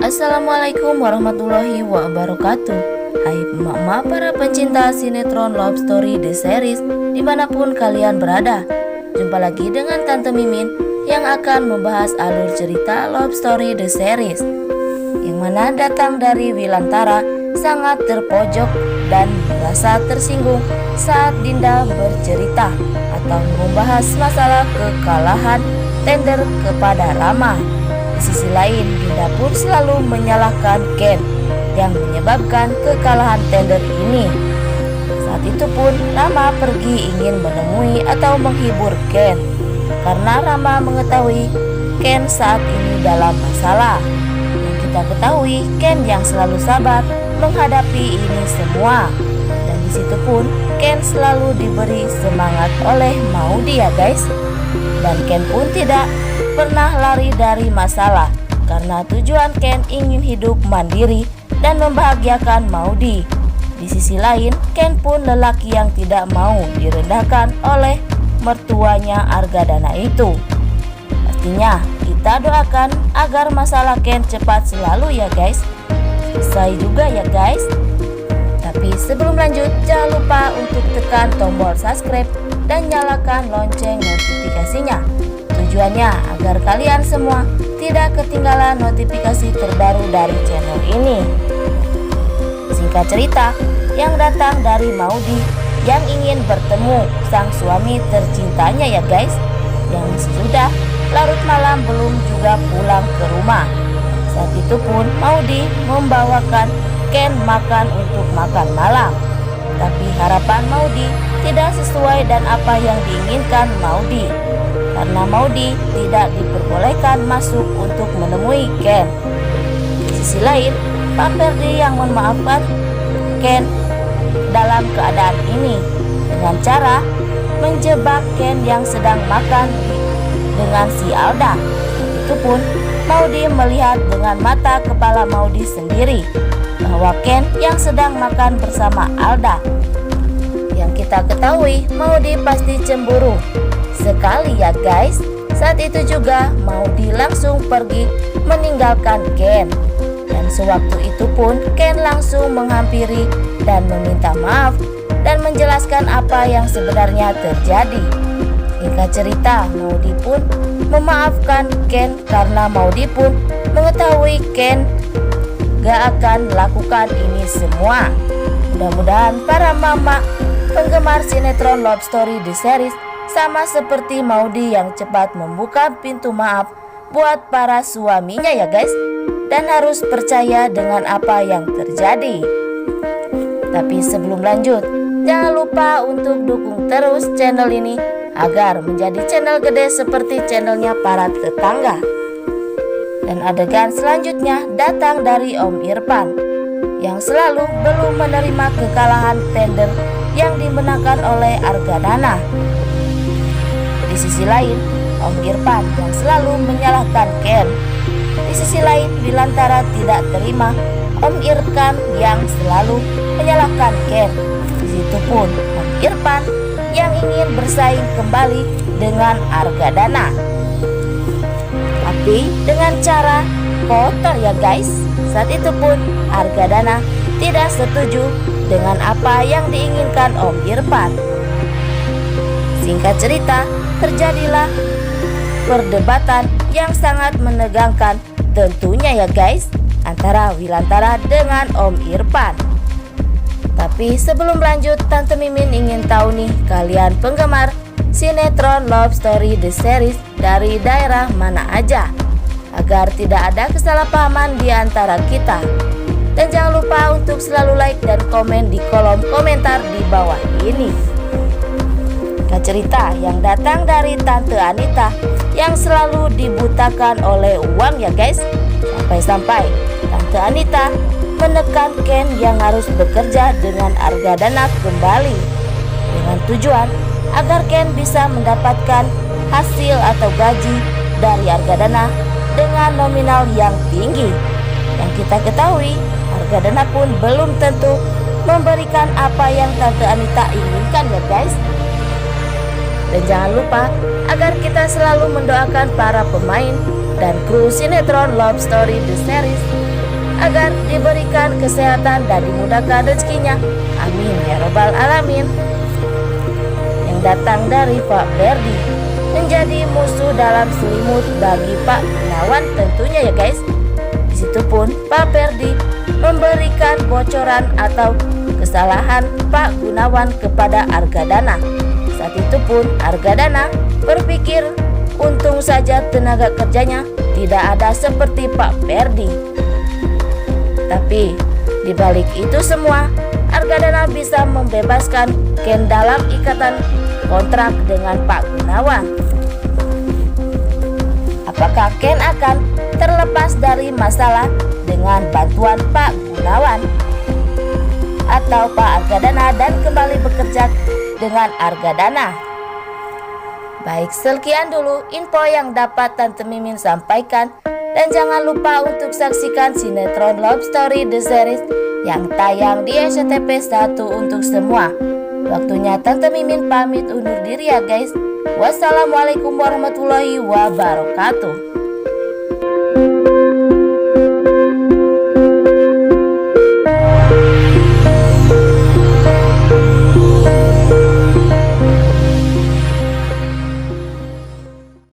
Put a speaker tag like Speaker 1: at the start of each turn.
Speaker 1: Assalamualaikum warahmatullahi wabarakatuh. Hai emak-emak para pencinta sinetron Love Story The Series dimanapun kalian berada. Jumpa lagi dengan Tante Mimin yang akan membahas alur cerita Love Story The Series, yang mana datang dari Wilantara sangat terpojok dan merasa tersinggung saat Dinda bercerita atau membahas masalah kekalahan tender kepada Rama. Di sisi lain, Dinda pun selalu menyalahkan Ken yang menyebabkan kekalahan tender ini. Saat itu pun Rama pergi ingin menemui atau menghibur Ken, karena Rama mengetahui Ken saat ini dalam masalah. Yang kita ketahui, Ken yang selalu sabar menghadapi ini semua. Dan di situ pun Ken selalu diberi semangat oleh Maudy ya guys. Dan Ken pun tidak pernah lari dari masalah, karena tujuan Ken ingin hidup mandiri dan membahagiakan Maudy. Di sisi lain, Ken pun lelaki yang tidak mau direndahkan oleh mertuanya Argadana itu. Pastinya kita doakan agar masalah Ken cepat selalu ya guys. Selesai juga ya guys. Tapi sebelum lanjut, jangan lupa untuk tekan tombol subscribe dan nyalakan lonceng notifikasinya. Tujuannya agar kalian semua tidak ketinggalan notifikasi terbaru dari channel ini. Singkat cerita, yang datang dari Maudy yang ingin bertemu sang suami tercintanya ya guys, yang sudah larut malam belum juga pulang ke rumah. Saat itu pun Maudy membawakan Ken makan untuk makan malam. Tapi harapan Maudy tidak sesuai dan apa yang diinginkan Maudy, karena Maudy tidak diperbolehkan masuk untuk menemui Ken. Di sisi lain, Pak Ferdi yang memaafkan Ken dalam keadaan ini dengan cara menjebak Ken yang sedang makan dengan si Alda. Itu pun Maudy melihat dengan mata kepala Maudy sendiri bahwa Ken yang sedang makan bersama Alda. Yang kita ketahui, Maudy pasti cemburu sekali ya guys. Saat itu juga Maudy langsung pergi meninggalkan Ken. Dan sewaktu itu pun Ken langsung menghampiri dan meminta maaf dan menjelaskan apa yang sebenarnya terjadi. Singkat cerita, Maudy pun memaafkan Ken karena Maudy pun mengetahui Ken gak akan lakukan ini semua. Mudah-mudahan para mama penggemar sinetron Love Story The Series sama seperti Maudy yang cepat membuka pintu maaf buat para suaminya ya guys, dan harus percaya dengan apa yang terjadi. Tapi sebelum lanjut, jangan lupa untuk dukung terus channel ini agar menjadi channel gede seperti channelnya para tetangga. Dan adegan selanjutnya datang dari Om Irfan yang selalu belum menerima kekalahan tender yang dimenangkan oleh Argadana. Di sisi lain, Om Irfan yang selalu menyalahkan Ken. Di sisi lain, Wilantara tidak terima Om Irfan yang selalu menyalahkan Ken. Di situ pun Om Irfan yang ingin bersaing kembali dengan Argadana, tapi dengan cara kotor ya guys. Saat itu pun Argadana tidak setuju dengan apa yang diinginkan Om Irfan. Singkat cerita, terjadilah perdebatan yang sangat menegangkan tentunya ya guys, antara Wilantara dengan Om Irfan. Tapi sebelum lanjut, Tante Mimin ingin tahu nih, kalian penggemar sinetron Love Story The Series dari daerah mana aja, agar tidak ada kesalahpahaman di antara kita. Dan jangan lupa untuk selalu like dan komen di kolom komentar di bawah ini. Cerita yang datang dari Tante Anita yang selalu dibutakan oleh uang ya guys. Sampai-sampai Tante Anita menekan Ken yang harus bekerja dengan Argadana kembali, dengan tujuan agar Ken bisa mendapatkan hasil atau gaji dari Argadana dengan nominal yang tinggi. Yang kita ketahui, Argadana pun belum tentu memberikan apa yang Tante Anita inginkan ya guys. Dan jangan lupa agar kita selalu mendoakan para pemain dan kru sinetron Love Story The Series agar diberikan kesehatan dan dimudahkan rezekinya. Amin ya robbal alamin. Yang datang dari Pak Ferdi, menjadi musuh dalam selimut bagi Pak Gunawan tentunya ya guys. Di situ pun Pak Ferdi memberikan bocoran atau kesalahan Pak Gunawan kepada Argadana. Saat itu pun Argadana berpikir untung saja tenaga kerjanya tidak ada seperti Pak Ferdi. Tapi di balik itu semua, Argadana bisa membebaskan Ken dalam ikatan kontrak dengan Pak Gunawan. Apakah Ken akan terlepas dari masalah dengan bantuan Pak Gunawan, atau Pak Argadana dan kembali bekerja dengan Argadana? Baik, sekian dulu info yang dapat Tante Mimin sampaikan. Dan jangan lupa untuk saksikan sinetron Love Story The Series yang tayang di SCTV 1 untuk semua. Waktunya Tante Mimin pamit undur diri ya guys. Wassalamualaikum warahmatullahi wabarakatuh.